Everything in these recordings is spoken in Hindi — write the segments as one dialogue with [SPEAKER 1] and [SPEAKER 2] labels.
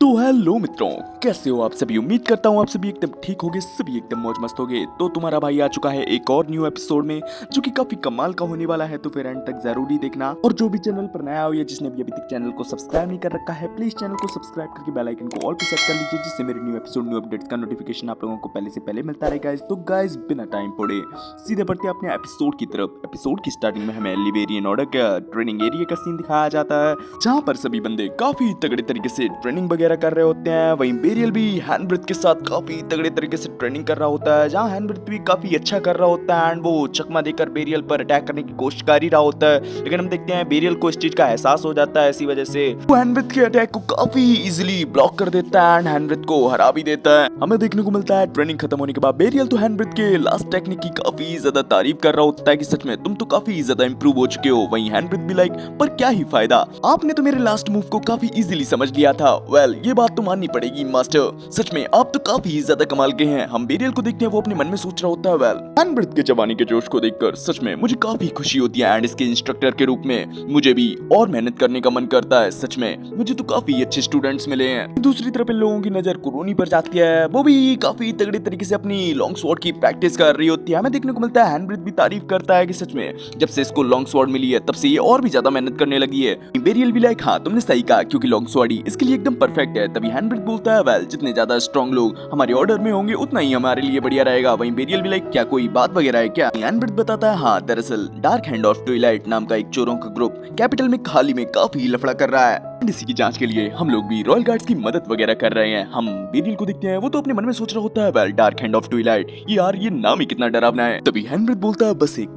[SPEAKER 1] तो हेलो मित्रों, कैसे हो आप सभी। उम्मीद करता हूँ आप सभी एकदम ठीक होगे, सभी एकदम मौज मस्त होगे। तो तुम्हारा भाई आ चुका है एक और न्यू एपिसोड में, जो कि काफी कमाल का होने वाला है। तो फिर एंड तक जरूरी देखना। और जो भी चैनल पर नया हो या जिसने भी अभी तक चैनल को सब्सक्राइब नहीं कर रखा है, प्लीज चैनल को सब्सक्राइब करके बेल आइकन को ऑल पे सेट कर लीजिए, जिससे मेरे न्यू एपिसोड न्यू अपडेट्स का नोटिफिकेशन आप लोगों को पहले से पहले मिलता रहेगा। तो गाइस बिना टाइम पड़े सीधे बढ़ते हैं अपने एपिसोड की तरफ। एपिसोड की स्टार्टिंग में हमें लिबेरियन ऑर्डर का ट्रेनिंग एरिया का सीन दिखाया जाता है, जहाँ पर सभी बंदे काफी तगड़े तरीके से ट्रेनिंग वगैरह कर रहे होते हैं। वहीं बेरियल भी हैंडब्रिथ के साथ काफी तगड़े तरीके से ट्रेनिंग कर रहा होता है, जहाँ हैंडब्रिथ भी काफी अच्छा कर रहा होता है एंड वो चकमा देकर बेरियल पर अटैक करने की कोशिश कर ही रहा होता है। लेकिन हम देखते हैं बेरियल को इस चीज का एहसास हो जाता है, इसी वजह से वो हैंडब्रिथ के अटैक को काफी इजीली ब्लॉक कर देता है एंड हैंडब्रिथ को हरा भी देता है। हमें देखने को मिलता है ट्रेनिंग खत्म होने के बाद बेरियल तो हैंडब्रिथ के लास्ट टेक्निक की काफी ज्यादा तारीफ कर रहा होता है कि सच में तुम तो काफी ज्यादा इंप्रूव हो चुके हो। वहीं हैंडब्रिथ भी लाइक पर क्या ही फायदा, आपने तो मेरे लास्ट मूव को काफी इजीली समझ लिया था। वेल ये बात तो माननी पड़ेगी मास्टर, सच में आप तो काफी ज्यादा कमाल के हैं। हम बेरियल को देखते हैं, वो अपने मन में सोच रहा होता है वेल हैंडब्रिथ के जवानी के जोश को देखकर सच में मुझे काफी खुशी होती है एंड इसके इंस्ट्रक्टर के रूप में मुझे भी और मेहनत करने का मन करता है। सच में मुझे तो काफी अच्छे स्टूडेंट्स मिले हैं। दूसरी तरफ इन लोगों की नजर कुरोनी पर जाती है, वो भी काफी तगड़े तरीके से अपनी लॉन्ग स्वॉर्ड की प्रैक्टिस कर रही होती है। हमें देखने को मिलता है हैंडब्रिथ भी तारीफ करता है कि सच में जब से इसको लॉन्ग स्वॉर्ड मिली है तब से ये और भी ज्यादा मेहनत करने लगी है। बेरियल भी लाइक हाँ तुमने सही कहा, क्योंकि लॉन्ग स्वॉर्ड ही इसके लिए एकदम परफेक्ट है। तभी हैंडब्रिथ बोलता है वेल जितने ज्यादा स्ट्रॉन्ग लोग हमारे ऑर्डर में होंगे उतना ही हमारे लिए बढ़िया रहेगा। वहीं बेरियल भी लाइक क्या कोई बात वगैरह है क्या। हैंडब्रिथ बताता है हाँ दरअसल डार्क हैंड ऑफ ट्विलाइट नाम का एक चोरों का ग्रुप कैपिटल में हाल ही में काफी लफड़ा कर रहा है। इसी की जांच के लिए हम लोग भी रॉयल गार्ड्स की मदद वगैरह कर रहे हैं। हम बेरियल को देखते हैं, वो तो अपने मन में सोच रहा होता है well dark hand of Twilight, यार ये नाम ही कितना डरावना है। तभी हैंडब्रिथ बोलता है बस एक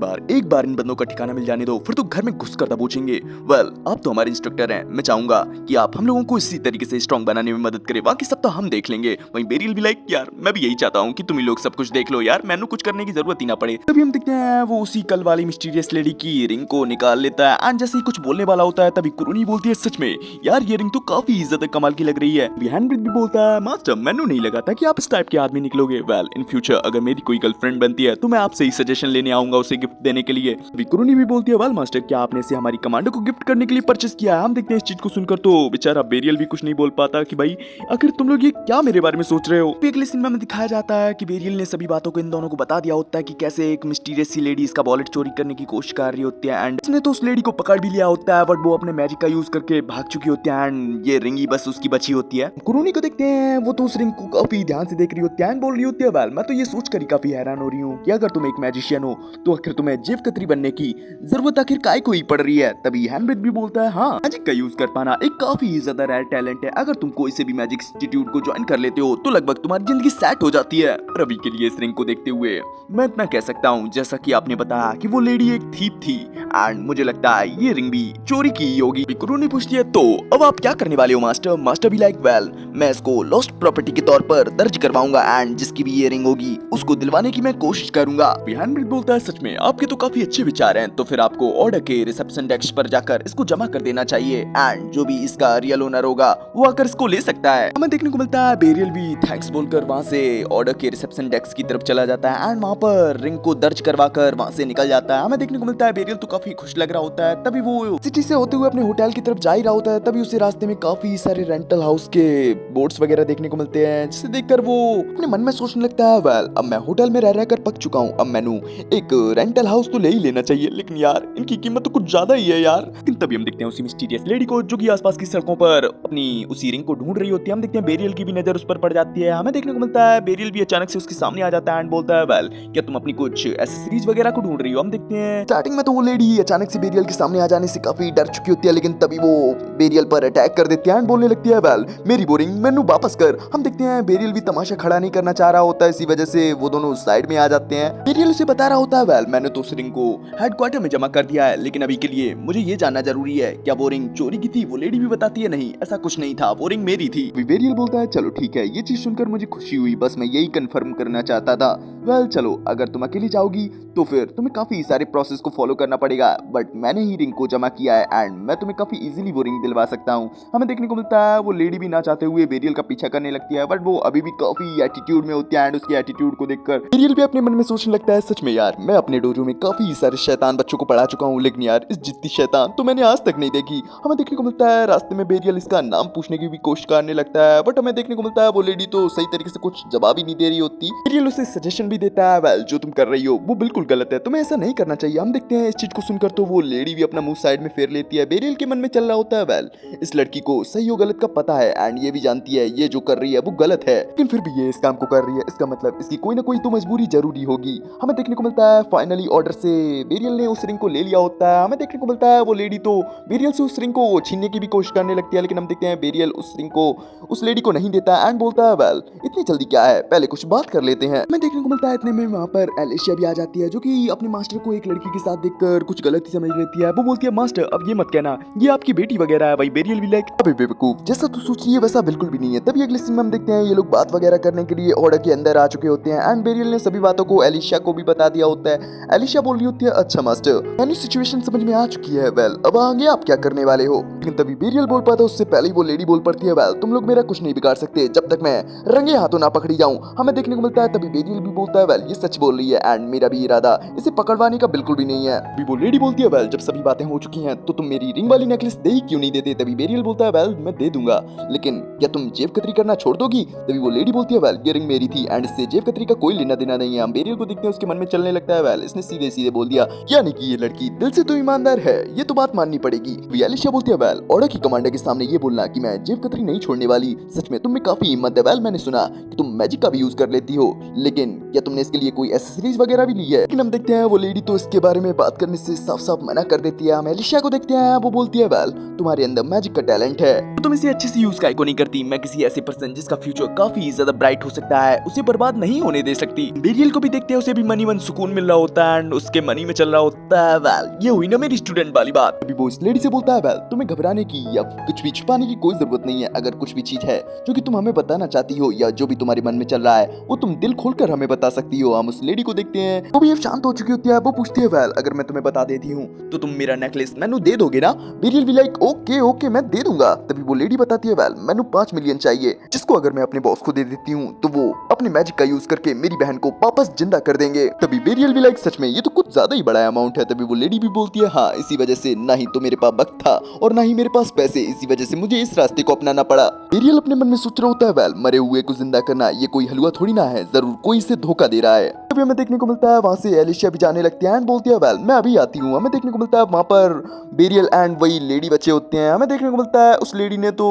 [SPEAKER 1] बार इन बंदों का ठिकाना मिल जाने दो, फिर तो घर में घुस कर दबोचेंगे। वेल आप तो हमारे इंस्ट्रक्टर हैं, मैं चाहूंगा कि आप हम लोगों को इसी तरीके से स्ट्रॉन्ग बनाने में मदद करें, बाकी सब तो हम देख लेंगे। वहीं बेरियल भी लाइक यार मैं भी यही चाहता हूँ कि तुम ही लोग सब कुछ देख लो यार, मैंने कुछ करने की जरूरत ही ना पड़े। तभी हम देखते हैं वो उसी कल वाली मिस्टीरियस लेडी की रिंग को निकाल लेता है एंड जैसे ही कुछ बोलने वाला होता है तभी कुरुनी बोलती है सच में यार ये रिंग तो काफी ज्यादा कमाल की लग रही है। हैंडब्रिथ भी बोलता है मास्टर मैंने नहीं लगा था कि आप इस टाइप के आदमी निकलोगे। वेल इन फ्यूचर अगर मेरी कोई गर्लफ्रेंड बनती है तो मैं आपसे ही सजेशन लेने आऊंगा उसे गिफ्ट देने के लिए। कुरुनी भी बोलती है वेल मास्टर क्या आपने इसे हमारी कमांडो को गिफ्ट करने के लिए परचेस किया है। हम देखते हैं इस चीज को सुनकर तो बेचारा बेरियल भी कुछ नहीं बोल पाता कि भाई आखिर तुम लोग ये क्या मेरे बारे में सोच रहे हो। अगले सीन में दिखाया जाता है कि बेरियल ने सभी बातों को इन दोनों को बता दिया होता है कि कैसे एक मिस्टीरियस सी लेडी इसका वॉलेट चोरी करने की कोशिश कर रही होती है एंड इसने तो उस लेडी को पकड़ भी लिया होता है, बट वो अपने मैजिक का यूज करके भाग चुकी होती है एंड ये रिंग ही बस उसकी बची होती है। कुरुनी को देखते हैं, वो तो उस रिंग को काफी ध्यान से देख रही होती है एंड बोल रही होती है वेल मैं तो ये सोचकर ही काफी हैरान हो रही हूँ कि अगर तुम एक मैजिशियन हो तो आखिर तुम्हें जेब कतरी बनने की जरूरत आखिर काय को ही पड़ रही है। तभी हैंडब्रिथ भी बोलता है हाँ मैजिक का यूज कर पाना एक काफी ज्यादा रेयर टैलेंट है, अगर तुम कोई से भी मैजिक इंस्टीट्यूट को ज्वाइन कर लेते हो तो लगभग तुम्हारी जिंदगी सेट हो जाती है। रवि के लिए इस रिंग को देखते हुए मैं इतना कह सकता हूँ जैसा कि आपने बताया कि वो लेडी एक थीप थी एंड मुझे लगता है ये रिंग भी चोरी की होगी। कुरुनी पूछती है तो अब आप क्या करने वाले हो मास्टर। मास्टर भी लाइक वेल मैं इसको लॉस्ट प्रॉपर्टी के तौर पर दर्ज करवाऊंगा एंड जिसकी भी ये रिंग होगी उसको दिलवाने की मैं कोशिश करूंगा। हैंडब्रिथ बोलता है सच में आपके तो काफी अच्छे विचार हैं, तो फिर आपको ऑर्डर के रिसेप्शन डेस्क पर जाकर इसको जमा कर देना चाहिए एंड जो भी इसका रियल ओनर होगा वो आकर इसको ले सकता है। हमें देखने को मिलता है बेरियल भी थैंक्स बोलकर वहाँ से ऑर्डर के रिसेप्शन डेस्क की तरफ चला जाता है एंड वहाँ पर रिंग को दर्ज करवा कर वहाँ से निकल जाता है। हमें देखने को मिलता है बेरियल तो काफी खुश लग रहा होता है। तभी वो सिटी से होते हुए अपने होटल की तरफ जा ही रहा होता है, तभी उसे रास्ते में काफी सारे रेंटल हाउस के बोर्ड्स वगैरह देखने को मिलते हैं, जिसे देखकर वो अपने मन में सोचने लगता है वेल अब मैं होटल में रह कर पक चुका हूँ, अब मैंने एक रेंटल हाउस तो ले ही लेना चाहिए, लेकिन यार इनकी कीमत तो कुछ ज्यादा ही है यार। लेकिन तभी हम देखते हैं उसी मिस्टीरियस लेडी को जो कि आसपास की सड़कों पर अपनी उसी रिंग को ढूंढ रही होती है। हम देखते हैं बेरियल की भी नजर उस पर पड़ जाती है। हमें देखने को मिलता है बेरियल भी अचानक से उसके सामने आ जाता है एंड बोलता है वेल क्या तुम अपनी कुछ एसेसरीज वगैरह को ढूंढ रही हो। हम देखते हैं स्टार्टिंग में तो वो लेडी अचानक से बेरियल के सामने आ जाने से काफी डर चुकी होती है, लेकिन तभी वो बेरियल पर अटैक कर देती है एंड बोलने लगती है वेल मेरी बोरिंग मैनू वापस कर। हम देखते हैं बेरियल भी तमाशा खड़ा नहीं करना चाह रहा होता है, इसी वजह से वो दोनों साइड में आ जाते हैं। बेरियल उसे बता रहा होता है वेल मैंने तो उस रिंग को हेडक्वार्टर में जमा कर दिया है, लेकिन अभी के लिए मुझे ये जानना जरूरी है क्या वो रिंग चोरी की थी। वो लेडी भी बताती है नहीं ऐसा कुछ नहीं था, वो रिंग मेरी थी। बेरियल बोलता है चलो ठीक है, ये चीज सुनकर मुझे खुशी हुई, बस मैं यही कंफर्म करना चाहता था। वेल चलो अगर तुम अकेली जाओगी तो फिर तुम्हें काफी सारे प्रोसेस को फॉलो करना पड़ेगा पड़ेगा, बट मैंने ही रिंग को जमा किया है एंड मैं तुम्हें काफी इजीली वो रिंग दिलवा सकता हूँ। हमें देखने को मिलता है वो लेडी भी ना चाहते हुए बेरियल का पीछा करने लगती है, बट वो अभी भी काफी एटीट्यूड में होती है एंड उसके एटीट्यूड को देखकर बेरियल भी अपने मन में सोचने लगता है, सच में यार मैं अपने डोजो में काफी सारे शैतान बच्चों को पढ़ा चुका हूँ, लेकिन यार इस जितनी शैतान तो मैंने आज तक नहीं देखी। हमें देखने को मिलता है रास्ते में बेरियल इसका नाम पूछने की भी कोशिश करने लगता है, बट हमें देखने को मिलता है वो लेडी तो सही तरीके से कुछ जवाब ही नहीं दे रही होती। बेरियल उसे सजेशन भी देता है, वेल जो तुम कर रही हो वो बिल्कुल गलत है, तुम्हें ऐसा नहीं करना चाहिए। हम देखते हैं इस चीज को सुनकर तो वो लेडी भी अपना मुंह साइड में फेर लेती है। बेरियल के मन में चल रहा होता है, वेल इस लड़की को सही और गलत का पता है एंड ये भी जानती है ये जो कर रही है वो गलत है, लेकिन फिर भी ये इस काम को कर रही है, इसका मतलब इसकी कोई ना कोई तो मजबूरी जरूरी होगी। हमें देखने को मिलता है फाइनली ऑर्डर से बेरियल ने उस रिंग को ले लिया होता है। हमें देखने को मिलता है वो लेडी तो बेरियल से उस रिंग को छीनने की भी कोशिश करने लगती है, लेकिन हम देखते हैं बेरियल उस रिंग को उस लेडी को नहीं देता एंड बोलता है, वेल इतनी जल्दी क्या है, पहले कुछ बात कर लेते हैं। हमें देखने को मिलता है इतने में वहाँ पर एलिशिया भी आ जाती है, जो कि अपने मास्टर को एक लड़की के साथ देखकर कुछ गलत ही समझ लेती है। वो बोलती है, मास्टर अब ये मत कहना ये आपकी बेटी वगैरह है। भाई बेरियल भी लाइक, अबे बेवकूफ, जैसा तू सोच रही है वैसा बिल्कुल भी नहीं है। तभी अगले सीन में हम देखते हैं ये लोग बात वगैरह करने के लिए ऑर्डर के अंदर आ चुके होते हैं एंड बेरियल ने सभी बातों को एलिशिया को भी बता दिया होता है। एलिशिया बोल रही होती है, अच्छा मास्टर यानी सिचुएशन समझ में आ चुकी है, वेल अब आगे आप क्या करने वाले हो। लेकिन तभी बेरियल बोल पाता उससे पहले ही वो लेडी बोल पड़ती है, वेल तुम लोग मेरा कुछ नहीं बिगाड़ सकते जब तक मैं रंगे हाथों ना पकड़ी जाऊं। हमें देखने को मिलता है तभी बेरियल भी बोलता है, वेल ये सच बोल रही है एंड मेरा भी इरादा इसे पकड़वाने का बिल्कुल भी नहीं है। अभी वो लेडी बोलती है, वेल जब सभी बातें हो चुकी हैं तो तुम मेरी रिंग वाली नेकलेस दे ही क्यों नहीं देते। तभी बेरियल बोलता है, वेल मैं दे दूंगा, लेकिन क्या तुम जेब कतरी करना छोड़ दोगी। तभी वो लेडी बोलती है, वेल ये रिंग मेरी थी एंड इससे जेब कतरी का कोई लेना देना नहीं है। हम बेरियल को देखते हैं उसके मन में चलने लगता है, वेल इसने सीधे सीधे बोल दिया यानी कि ये लड़की दिल से तो ईमानदार है, ये तो बात माननी पड़ेगी। एलिशिया बोलती है, वेल ऑर्डर की कमांडर के सामने ये बोलना कि मैं जेब कतरी नहीं छोड़ने वाली, सच में तुम में काफी हिम्मत है। वेल मैंने सुना कि तुम मैजिक का भी यूज कर लेती हो, लेकिन क्या तुमने इसके लिए कोई एक्सेसरीज वगैरह भी ली है। लेकिन हम देखते हैं वो लेडी तो इसके बारे में बात करने से साफ साफ मना कर देती है। हम एलिशिया को देखते हैं, वो बोलती है, वेल तुम्हारे अंदर मैजिक का टैलेंट है तो तुम इसे अच्छे से यूज काहे को नहीं करती। मैं किसी ऐसे पर्सन जिसका फ्यूचर काफी ज्यादा ब्राइट हो सकता है उसे बर्बाद नहीं होने दे सकती। बेरियल को भी देखते हैं, उसे भी मनी मन सुकून मिल रहा होता है एंड उसके मनी में चल रहा होता है, वेल ये हुई ना मेरी स्टूडेंट वाली बात। अभी वो इस लेडी से बोलता है, वेल तुम्हें घबराने की या कुछ भी छुपाने की कोई जरूरत नहीं है। अगर कुछ भी चीज है जो कि तुम हमें बताना चाहती हो या जो भी तुम्हारे मन में चल रहा है वो तुम दिल खोलकर हमें बता सकती हो। हम उस लेडी को देखते हैं, वो भी अब शांत हो चुकी होती है। वो पूछती है, वेल अगर मैं तुम्हें बता देती हूँ तो तुम मेरा नेकलेस मैनू दे दोगे ना। बेरियल भी लाइक ओके ओके मैं दे दूंगा। तभी वो लेडी बताती है, वेल मैनू 5 मिलियन चाहिए, जिसको अगर मैं अपने बॉस को दे देती हूँ तो वो अपने मैजिक का यूज करके मेरी बहन को वापस जिंदा कर देंगे। तभी बेरियल भी लाइक सच में ये तो कुछ ज्यादा ही बड़ा अमाउंट है। तभी वो लेडी भी बोलती है, हाँ इसी वजह से ना ही तो मेरे पास वक्त था और ना ही मेरे पास पैसे, इसी वजह से मुझे इस रास्ते को अपनाना पड़ा। बेरियल अपने मन में सोच रहा होता है, वेल मरे हुए को जिंदा करना ये कोई हलवा थोड़ी ना है, जरूर कोई इसे धोखा दे रहा है। तभी हमें देखने को मिलता है वहाँ से एलिशिया भी जाने लगती है एंड बोलती है, वेल मैं अभी आती हूँ। हमें देखने को मिलता है वहाँ पर बेरियल एंड वही लेडी बचे होते हैं। हमें देखने को मिलता है उस लेडी ने तो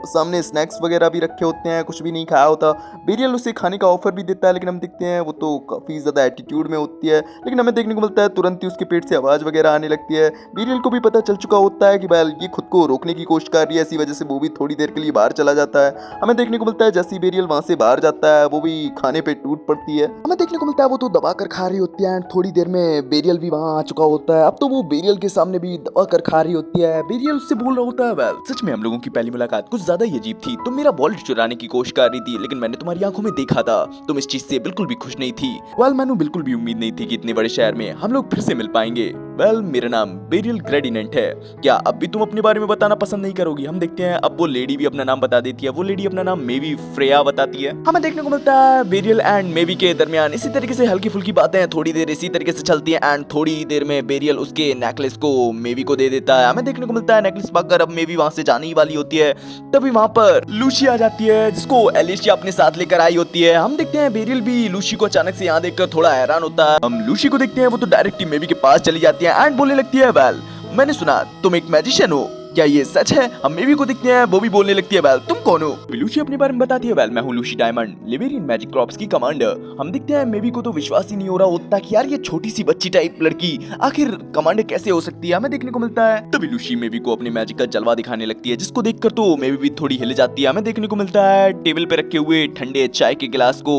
[SPEAKER 1] सामने स्नैक्स वगैरह भी रखे होते हैं, कुछ भी नहीं खाया होता। बेरियल उसे खाने का ऑफर भी देता है, लेकिन हम देखते हैं वो तो काफी ज्यादा एटीट्यूड में होती है। लेकिन हमें देखने को मिलता है तुरंत ही उसके पेट से आवाज वगैरह आने लगती है। बेरियल को भी पता चल चुका होता है कि वेल ये खुद को रोकने की कोशिश कर रही है, इसी वजह से वो भी थोड़ी देर के लिए बाहर चला जाता है। हमें देखने को मिलता है जैसे ही बेरियल वहां से बाहर जाता है वो भी खाने पे टूट पड़ती है। हमें देखने को मिलता है वो तो दबा कर खा रही होती है एंड थोड़ी देर में बेरियल भी वहां आ चुका होता है। अब तो वो बेरियल के सामने भी दबा कर खा रही होती है। बेरियल उससे बोल रहा होता है, वेल सच में हम लोगों की पहली मुलाकात कुछ ज्यादा ही अजीब थी। तुम मेरा वॉलेट चुराने की कोशिश कर रही थी, लेकिन मैंने तुम्हारी आंखों में देखा था तुम इस चीज से बिल्कुल भी खुश नहीं थी। वेल मैंने बिल्कुल भी उम्मीद नहीं थी कि इतने बड़े शहर में हम लोग फिर से मिल पाएंगे। वेल मेरा नाम बेरियल ग्रेडिनेंट है, क्या अब भी तुम अपने बारे में बताना पसंद नहीं करोगी। हम देखते हैं अब वो लेडी भी अपना नाम बता देती है। वो लेडी अपना नाम मेवी फ्रेया बताती है। हमें देखने को मिलता है बेरियल एंड मेवी के दरमियान इसी तरीके से हल्की फुल्की बातें थोड़ी देर इसी तरीके से चलती हैं एंड थोड़ी देर में बेरियल उसके नेकलेस को मेवी को दे देता है। हमें देखने को मिलता है नेकलेस पाकर अब मेवी वहां से जाने ही वाली होती है। तभी वहां पर लूसी आ जाती है, जिसको एलिशिया अपने साथ लेकर आई होती है। हम देखते हैं बेरियल भी लूसी को अचानक से यहाँ देखकर थोड़ा हैरान होता है। हम लूसी को देखते हैं, वो तो डायरेक्ट ही मेवी के पास चली जाती है एंड बोलने लगती है, वेल मैंने सुना तुम एक मैजिशियन हो, क्या ये सच है। हम मेवी को देखते हैं, वो भी बोलने लगती है, वेल तुम कौन हो। लूसी अपने बारे में बताती है, वेल मैं हूँ लूसी डायमंड, लिवेरियन मैजिक क्रॉप्स की कमांडर। हम देखते हैं मेवी को तो विश्वास ही नहीं हो रहा होता कि यार ये छोटी सी बच्ची टाइप लड़की आखिर कमांडर कैसे हो सकती है। हमें देखने को मिलता है तभी लूसी मेवी को अपने मैजिक का जलवा दिखाने लगती है, जिसको देखकर तो मेवी भी थोड़ी हिल जाती है। हमें देखने को मिलता है टेबल पे रखे हुए ठंडे चाय के गिलास को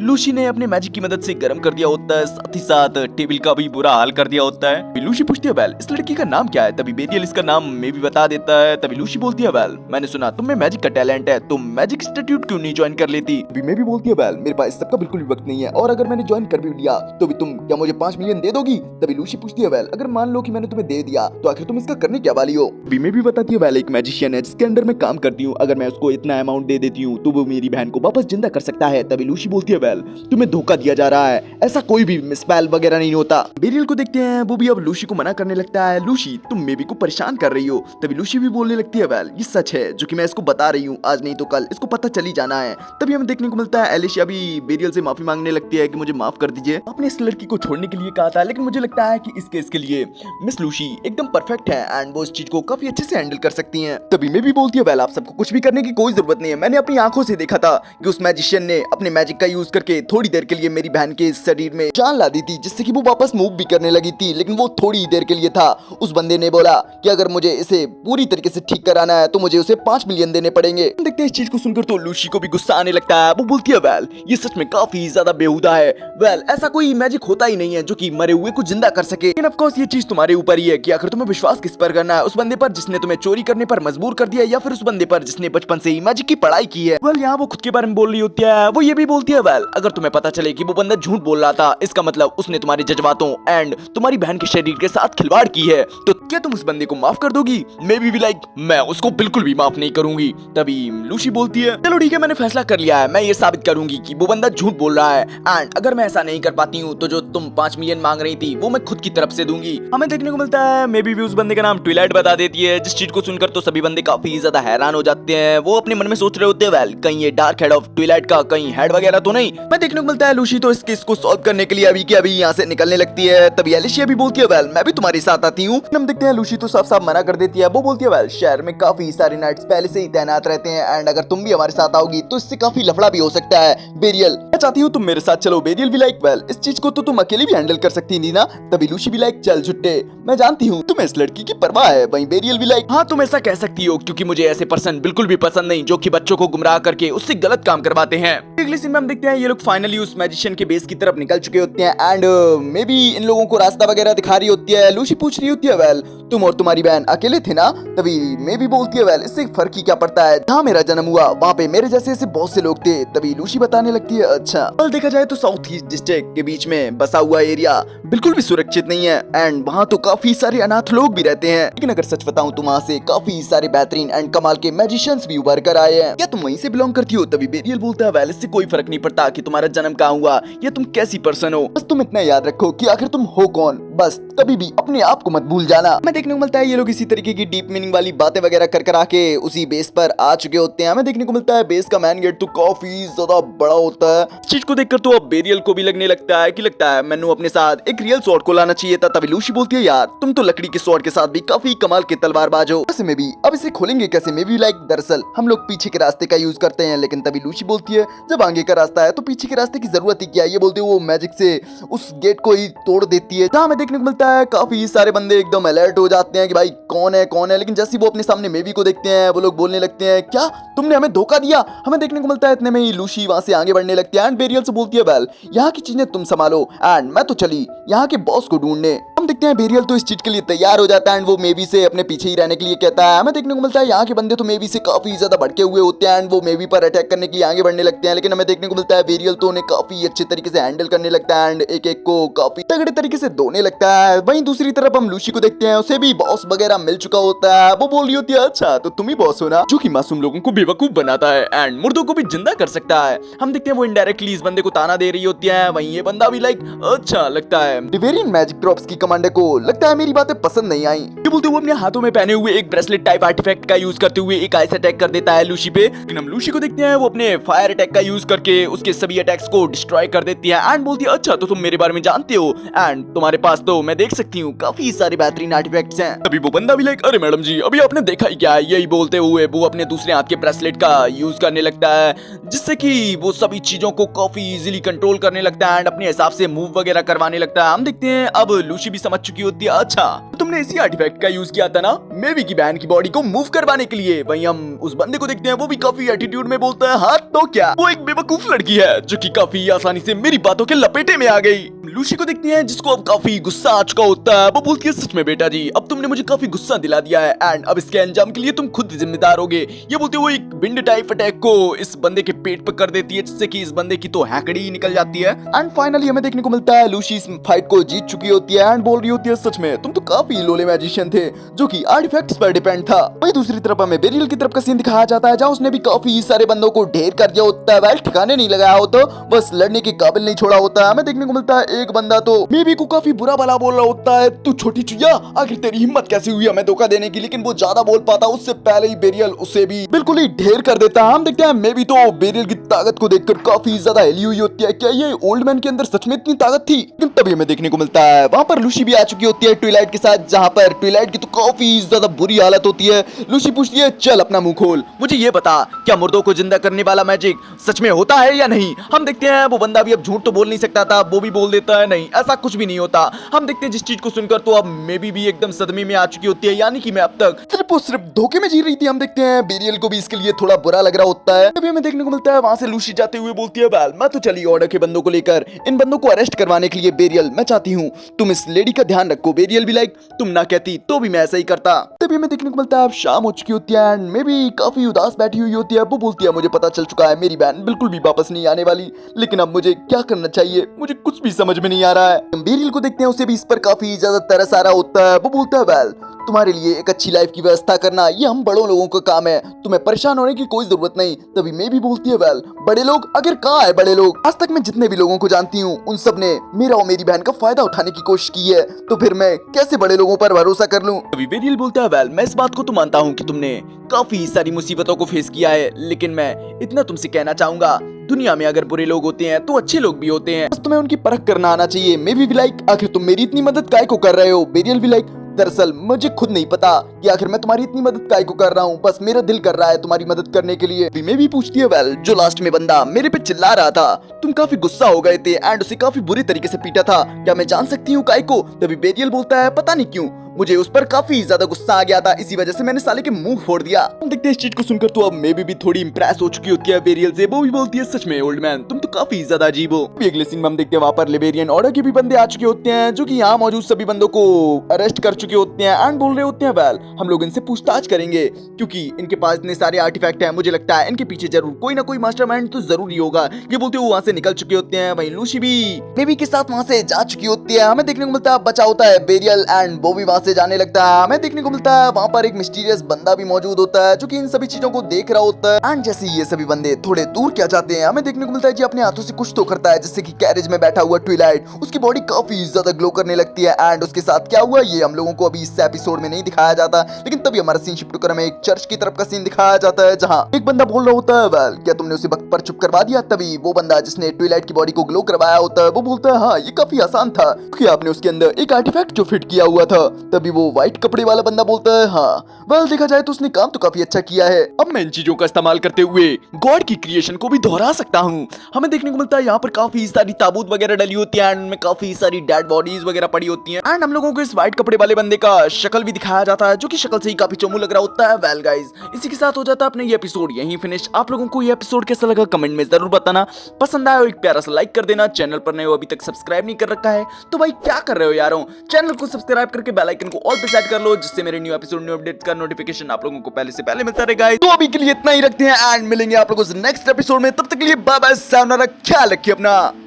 [SPEAKER 1] लूसी ने अपने मैजिक की मदद से गर्म कर दिया होता है, साथ ही साथ टेबल का भी बुरा हाल कर दिया होता है। लूसी पूछती है, वेल इस लड़की का नाम क्या है। तभी बेरियल इसका नाम मेवी बता देता है। तभी लूसी बोलती है वेल मैंने सुना तुम में मैजिक का टैलेंट है, तुम मैजिक इंस्टीट्यूट क्यों नहीं ज्वाइन कर लेती।
[SPEAKER 2] अभी मैं भी बोलती है वेल मेरे पास सबका बिल्कुल भी वक्त नहीं है, और अगर मैंने ज्वाइन कर भी लिया तो भी तुम क्या मुझे 5 मिलियन दे दोगी। तभी लूसी पूछती है वेल अगर मान लो कि मैंने तुम्हें दे दिया तो आखिर तुम इसका करने क्या वाली हो।
[SPEAKER 1] अभी मैं भी बताती है वेल एक मैजिशियन है जिसके अंडर मैं काम करती हूँ, अगर मैं उसको इतना अमाउंट दे देती हूँ तो वो मेरी बहन को वापस जिंदा कर सकता है। तभी लूसी बोलती है वेल तुम्हें धोखा दिया जा रहा है, ऐसा कोई भी स्पेल वगैरह नहीं होता। बेरियल को देखते हैं वो भी अब लूसी को मना करने लगता है, लूसी तुम मेबी को परेशान कर रही हो। तभी लूसी भी बोलने लगती है वेल ये सच है जो कि मैं इसको बता रही हूँ, आज नहीं तो कल इसको पता चली जाना है। तभी हमें देखने को मिलता है एलिशिया भी बेरियल से माफी मांगने लगती है कि मुझे माफ कर दीजिए, आपने इस लड़की को छोड़ने के लिए कहा था, लेकिन मुझे लगता है कि इस केस के लिए मिस लूसी एकदम परफेक्ट है एंड वो इस चीज को काफी अच्छे से हैंडल कर सकती हैं। तभी मैं भी बोलती है वेल आप सबको कुछ भी करने की कोई जरूरत नहीं है, मैंने अपनी आंखों से देखा था कि उस मैजिशियन ने अपने मैजिक का यूज करके थोड़ी देर के लिए मेरी बहन के शरीर में जान ला दी थी, जिससे कि वो वापस मूव भी करने लगी थी, लेकिन वो थोड़ी देर के लिए था। उस बंदे ने बोला कि अगर मुझे इसे पूरी तरीके से ठीक कराना है तो मुझे उसे 5 मिलियन देने पड़ेंगे। देखते हैं इस चीज को सुनकर तो लूसी को भी गुस्सा आने लगता है, वो बोलती है वेल ये सच में काफी ज्यादा बेहुदा है, वेल ऐसा कोई मैजिक होता ही नहीं है जो कि मरे हुए को जिंदा कर सके, लेकिन ऑफ कोर्स ये चीज तुम्हारे ऊपर ही है कि आखिर तुम्हें विश्वास किस पर करना है, उस बंदे पर जिसने तुम्हें चोरी करने पर मजबूर कर दिया या फिर उस बंदे पर जिसने बचपन से ही मैजिक की पढ़ाई की है। वेल यहाँ वो खुद के बारे में बोल रही होती है, वो ये भी बोलती है वेल अगर तुम्हें पता चले कि वो बंदा झूठ बोल रहा था इसका मतलब उसने तुम्हारे जज्बातों एंड तुम्हारी बहन के शरीर के साथ खिलवाड़ की है, तो क्या तुम उस बंदे को माफ कर दोगी। मे बी लाइक मैं उसको बिल्कुल भी माफ नहीं करूंगी। तभी लूसी बोलती है चलो ठीक है मैंने फैसला कर लिया है, मैं ये साबित करूंगी कि वो बंदा झूठ बोल रहा है एंड अगर मैं ऐसा नहीं कर पाती हूँ तो जो तुम 5 मिलियन मांग रही थी वो मैं खुद की तरफ से दूंगी। हमें देखने को मिलता है मे बी उस बंदे का नाम ट्विलाइट बता देती है, जिस चीज को सुनकर तो सभी बंदे काफी ज्यादा हैरान हो जाते हैं, वो अपने मन में सोच रहे होते हैं वेल कहीं ये डार्क हेड ऑफ ट्विलाइट का कहीं हेड वगैरह तो नहीं। मैं देखने को मिलता है लूसी तो इस केस को सॉल्व करने के लिए अभी के अभी यहाँ से निकलने लगती है। तभी एलिशिया भी बोलती है वेल मैं भी तुम्हारे साथ आती हूँ। हम देखते हैं लूसी तो साफ साफ मना कर देती है, वो बोलती है वेल शहर में काफी सारे नाइट्स पहले से ही तैनात रहते हैं एंड अगर तुम भी हमारे साथ आओगी तो इससे काफी लफड़ा भी हो सकता है। बेरियल मैं चाहती हूँ तुम मेरे साथ चलो। बेरियल भी लाइक वेल इस चीज को तो तुम अकेले भी हैंडल कर सकती थी ना। तभी लूसी भी लाइक चल झुट्टे मैं जानती हूँ तुम्हें इस लड़की की परवाह है। वहीं बेरियल भी लाइक हाँ तुम ऐसा कह सकती हो क्योंकि मुझे ऐसे पर्सन बिल्कुल भी पसंद नहीं जो कि बच्चों को गुमराह करके उससे गलत काम करवाते हैं। अगले सीन में हम देखते हैं ये लोग फाइनली उस मैजिशियन के बेस की तरफ निकल चुके होते हैं एंड मे बी इन लोगों को रास्ता वगैरह दिखा रही होती है। लूसी पूछ रही होती है वेल तुम और तुम्हारी बहन अकेले थे ना। तभी मे भी बोलती है वेल इससे फर्क ही क्या पड़ता है, जहाँ मेरा जन्म हुआ वहाँ पे मेरे जैसे ऐसे बहुत से लोग थे। तभी लूसी बताने लगती है अच्छा कल देखा जाए तो साउथ ईस्ट डिस्ट्रिक्ट के बीच में बसा हुआ एरिया बिल्कुल भी सुरक्षित नहीं है एंड वहाँ तो काफी सारे अनाथ लोग भी रहते हैं, लेकिन अगर सच बताऊं तो वहाँ से काफी सारे बेहतरीन एंड कमाल के मैजिशियंस भी उभर कर आए हैं। क्या तुम वहीं से बिलोंग करती हो। तभी बेरियल बोलता है वेल इससे कोई फर्क नहीं पड़ता कि तुम्हारा जन्म कहाँ हुआ या तुम कैसी पर्सन हो, बस तुम इतना याद रखो कि आखिर तुम हो कौन, बस कभी भी अपने आप को मत भूल जाना। मैं देखने को मिलता है ये लोग इसी तरीके की डीप मीनिंग वाली बातें वगैरह कर आके उसी बेस पर आ चुके होते हैं। हमें देखने को मिलता है बेस का मैन गेट तो काफी ज्यादा बड़ा होता है। इस चीज को देखकर तो अब बेरियल को भी लगने लगता है मैंने अपने साथ एक रियल स्वॉर्ड को लाना चाहिए था। तभी लूसी बोलती है यार तुम तो लकड़ी के स्वॉर्ड के साथ भी काफी कमाल के तलवारबाज हो। वैसे में भी अब इसे खोलेंगे कैसे। में भी लाइक दरअसल हम लोग पीछे के रास्ते का यूज करते हैं, लेकिन तभी लूसी बोलती है जब आगे का रास्ता है तो पीछे के रास्ते की जरूरत ही क्या है। ये बोलते वो मैजिक से उस गेट को ही तोड़ देती है। जहाँ हमें देखने को मिलता है काफी सारे बंदे एकदम अलर्ट हो जाते हैं कि भाई कौन है, लेकिन जैसे वो अपने सामने मेवी को देखते हैं वो लोग बोलने लगते हैं क्या तुमने हमें धोखा दिया। हमें देखने को मिलता है इतने में ही लूसी वहां से आगे बढ़ने लगती है एंड बेरियल से बोलती है वेल यहाँ की चीजें तुम संभालो एंड मैं तो चली यहाँ के बॉस को ढूंढने। हम देखते हैं बेरियल तो इस चीज के लिए तैयार हो जाता है एंड वो मेवी से अपने पीछे ही रहने के लिए कहता है। हमें देखने को मिलता है यहाँ के बंदे तो मेवी से काफी ज्यादा भड़के हुए होते हैं एंड वो मेवी पर अटैक करने के लिए आगे बढ़ने लगते हैं, लेकिन हमें देखने को मिलता है बेरियल तो उन्हें काफी अच्छे तरीके से हैंडल करने लगता है एंड एक एक को काफी तगड़े तरीके से धोने लगता है। वहीं दूसरी तरफ हम लूसी को देखते हैं, उसे भी बॉस वगैरह मिल चुका होता है। वो बोल रही होती है अच्छा तो तुम ही बॉस हो ना, जो कि मासूम लोगों को बेवकूफ बनाता है एंड मुर्दों को भी जिंदा कर सकता है। हम देखते हैं वो इनडायरेक्टली इस बंदे को ताना दे रही होती है। वहीं ये बंदा भी लाइक अच्छा लगता है डिवेरियन मैजिक ड्रॉप्स की कमांडर को लगता है मेरी बातें पसंद नहीं आई। ये बोलते वो अपने हाथों में पहने हुए एक ब्रेसलेट टाइप आर्टिफैक्ट का यूज करते हुए एक आइस अटैक कर देता है लूसी पे, लेकिन हम लूसी को देखते हैं वो अपने फायर अटैक का यूज करके उसके सभी अटैक्स को डिस्ट्रॉय कर देती है एंड बोलती है अच्छा तो तुम मेरे बारे में जानते हो एंड तुम्हारे पास तो मैं देख सकती हूँ काफी सारे बेहतरीन आर्टिफैक्ट्स हैं। तभी वो बंदा भी लाइक अरे मैडम जी अभी आपने देखा ही क्या है। यही बोलते हुए वो अपने दूसरे हाथ के ब्रेसलेट का यूज करने लगता है जिससे कि वो सभी चीजों को काफी इजीली कंट्रोल करने लगता है एंड अपने हिसाब से मूव वगैरह करवाने लगता है। हम देखते हैं अब लूसी भी समझ चुकी होती है। अच्छा, तो तुमने इसी आर्टिफैक्ट का यूज किया था ना मेवी की बहन की बॉडी को मूव करवाने के लिए। वहीं हम उस बंदे को देखते हैं, वो भी काफी एटीट्यूड में बोलता है हाँ तो क्या। वो एक बेवकूफ लड़की है जो कि काफी आसानी से मेरी बातों के लपेटे में आ गई। लूसी को देखते हैं जिसको अब काफी गुस्सा आ चुका होता है। वो बोलती है सच में बेटा जी, अब तुमने मुझे काफी गुस्सा दिला दिया है एंड अब इसके अंजाम के लिए तुम खुद जिम्मेदार होगे। ये बोलते हुए एक विंड टाइप अटैक को इस बंदे के पेट पर कर देती है, जिससे कि इस बंदे की तो हैकड़ी ही निकल जाती है।
[SPEAKER 2] एंड फाइनली हमें देखने को मिलता है लूसी इस फाइट को जीत चुकी होती है एंड बोल रही होती है सच में तुम तो काफी लोले मैजिशियन थे जो कि आर्टिफैक्ट्स पर डिपेंड था। वहीं दूसरी तरफ हमें बेरियल की तरफ का सीन दिखाया जाता है जहाँ उसने भी काफी सारे बंदों को ढेर कर दिया होता है। वेल ठिकाने नहीं लगाया होता, बस लड़ने के काबिल नहीं छोड़ा होता है। हमें देखने को मिलता है एक बंदा तो मेबी को काफी बुरा भला बोल रहा होता है, तू छोटी चुया आखिर तेरी हिम्मत कैसे हुई हमें धोखा देने की। लेकिन वो ज्यादा बोल पाता उससे पहले ही बेरियल उसे भी बिल्कुल ही ढेर कर देता है। हम देखते हैं मेबी तो बेरियल की ताकत को देखकर काफी ज्यादा हिली हुई होती है। क्या ये ओल्ड मैन के अंदर सच में इतनी ताकत थी? लेकिन तभी हमें देखने को मिलता है वहाँ पर लूसी भी आ चुकी होती है ट्विलाइट के साथ, जहाँ पर ट्विलाइट की तो काफी ज्यादा बुरी हालत होती है। लूसी पूछती है चल अपना मुंह खोल,
[SPEAKER 1] मुझे ये बता क्या मुर्दों को जिंदा करने वाला मैजिक सच में होता है या नहीं। हम देखते हैं वो बंदा भी अब झूठ तो बोल नहीं सकता था, वो भी बोल देता है नहीं ऐसा कुछ भी नहीं होता। हम देखते हैं जिस चीज को सुनकर तो अब मेबी भी एकदम सदमे में आ चुकी होती है, यानी कि मैं अब तक
[SPEAKER 2] सिर्फ धोखे में जी रही थी। हम देखते हैं बेरियल को भी इसके लिए थोड़ा बुरा लग रहा होता है। तभी हमें देखने को मिलता है वहाँ से लूसी जाते हुए बोलती है वेल मैं तो चली ऑर्डर के बंदों को लेकर इन बंदों को अरेस्ट करवाने के लिए। बेरियल मैं चाहती हूँ तुम इस लेडी का ध्यान रखो। बेरियल भी लाइक तुम ना कहती तो भी मैं ऐसा ही करता। तभी हमें देखने को मिलता है अब शाम हो चुकी होती है एंड मे भी काफी उदास बैठी हुई होती है। वो बोलती है मुझे पता चल चुका है मेरी बहन बिल्कुल भी वापस नहीं आने वाली, लेकिन अब मुझे क्या करना चाहिए मुझे कुछ भी समझ में नहीं आ रहा है। बेरियल को देखते हैं उसे भी इस पर काफी ज्यादा तरस आ रहा होता है। वो बोलता है वेल तुम्हारे लिए एक अच्छी लाइफ की व्यवस्था करना ये हम बड़ों लोगों का काम है, तुम्हें परेशान होने की कोई जरूरत नहीं। तभी मैं भी बोलती है वेल बड़े लोग आखिर कहाँ है बड़े लोग? आज तक मैं जितने भी लोगों को जानती हूँ उन सब ने मेरा और मेरी बहन का फायदा उठाने की कोशिश की है, तो फिर मैं कैसे बड़े लोगों पर भरोसा कर लूँ?
[SPEAKER 1] अभी बेरियल बोलता है वेल मैं इस बात को तो मानता हूँ कि तुमने काफी सारी मुसीबतों को फेस किया है, लेकिन मैं इतना तुमसे कहना चाहूंगा दुनिया में अगर बुरे लोग होते हैं तो अच्छे लोग भी होते हैं,
[SPEAKER 2] बस तुम्हें उनकी परख करना आना चाहिए। मैं भी लाइक आखिर तुम मेरी इतनी मदद काहे को कर रहे हो? बेरियल भी लाइक दरअसल मुझे खुद नहीं पता कि आखिर मैं तुम्हारी इतनी मदद काहे को कर रहा हूँ, बस मेरा दिल कर रहा है तुम्हारी मदद करने के लिए। मैं भी पूछती है वेल जो लास्ट में बंदा मेरे पे चिल्ला रहा था तुम काफी गुस्सा हो गए थे एंड उसे काफी बुरी तरीके से पीटा था, क्या मैं जान सकती हूँ काहे को? तभी बेरियल बोलता है पता नहीं क्यों मुझे उस पर काफी ज्यादा गुस्सा आ गया था, इसी वजह से मैंने साले के मुंह फोड़ दिया। हम देखते हैं इस चीज को सुनकर तो अब मे भी थोड़ी इंप्रेस हो चुकी होती है बेरियल से। वो भी बोलती है सच में ओल्ड मैन तुम तो काफी ज्यादा अजीब हो। अगले सीन में हम देखते हैं वहाँ पर लिबेरियन ऑर्डर के भी बंदे आ चुके होते हैं जो कि यहाँ मौजूद सभी बंदों को अरेस्ट कर चुके होते हैं एंड बोल रहे होते हैं वेल हम लोग इनसे पूछताछ करेंगे क्योंकि इनके पास इतने सारे आर्टिफैक्ट हैं, मुझे लगता है इनके पीछे जरूर कोई ना कोई मास्टरमाइंड तो जरूर ही होगा। ये बोलते हुए वहाँ से निकल चुके होते हैं। वहीं लूसी भी बेबी के साथ वहाँ से जा चुकी होती है। हमें देखने को मिलता है बचा होता है बेरियल एंड वो भी वहाँ से जाने लगता है। हमें देखने को मिलता है वहाँ पर एक मिस्टीरियस बंदा भी मौजूद होता है जो कि इन सभी चीजों को देख रहा होता है एंड जैसे ये सभी बंदे थोड़े दूर क्या जाते हैं हमें देखने को मिलता है कि अपने हाथों से कुछ तो करता है, जैसे कि कैरेज में बैठा हुआ ट्विलाइट उसकी बॉडी काफी ज्यादा ग्लो करने लगती है एंड उसके साथ क्या हुआ ये हम लोगों को अभी इस एपिसोड में नहीं दिखाया जाता, लेकिन तभी हमारा सीन शिफ्ट होकर हमें एक चर्च की तरफ का सीन दिखाया जाता है जहाँ एक बंदा बोल रहा होता है वेल क्या तुमने उसे वक्त पर चुप करवा दिया? तभी वो बंदा जिसने ट्विलाइट की बॉडी को ग्लो करवाया होता है वो बोलता है हाँ ये काफी आसान था क्योंकि आपने उसके अंदर एक आर्टिफैक्ट जो फिट किया हुआ था। तभी वो व्हाइट कपड़े वाला बंदा बोलता है हाँ वेल देखा जाए तो उसने काम तो काफी अच्छा किया है,
[SPEAKER 1] अब मैं इन चीजों का इस्तेमाल करते हुए गॉड की क्रिएशन को भी दोहरा सकता हूँ। हमें देखने को मिलता है यहाँ पर काफी सारी ताबूत वगैरह डली होती है एंड उनमें काफी सारी डेड बॉडीज वगैरह पड़ी होती हैं एंड हम लोगों को इस व्हाइट कपड़े वाले बंदे का शक्ल भी दिखाया जाता है जो कि शक्ल से ही काफी चोमू लग रहा होता है। वेल गाइस इसी के साथ हो जाता है अपना ये एपिसोड यहीं फिनिश। आप लोगों को ये एपिसोड कैसा लगा कमेंट में जरूर बताना, पसंद आया हो एक प्यारा सा लाइक कर देना, चैनल पर नए हो अभी तक सब्सक्राइब नहीं कर रखा है तो भाई क्या कर रहे हो यारों, चैनल को सब्सक्राइब करके बेल आइकन को ऑल पे सेट कर लो जिससे मेरे न्यू एपिसोड न्यू अपडेट्स का नोटिफिकेशन आप लोगों को पहले से पहले मिलता रहेगा। तो अभी के लिए इतना ही रखते हैं एंड मिलेंगे आप लोगों से नेक्स्ट एपिसोड में, तब तक के लिए बाय बाय, सावधान, ख्याल रखिए अपना।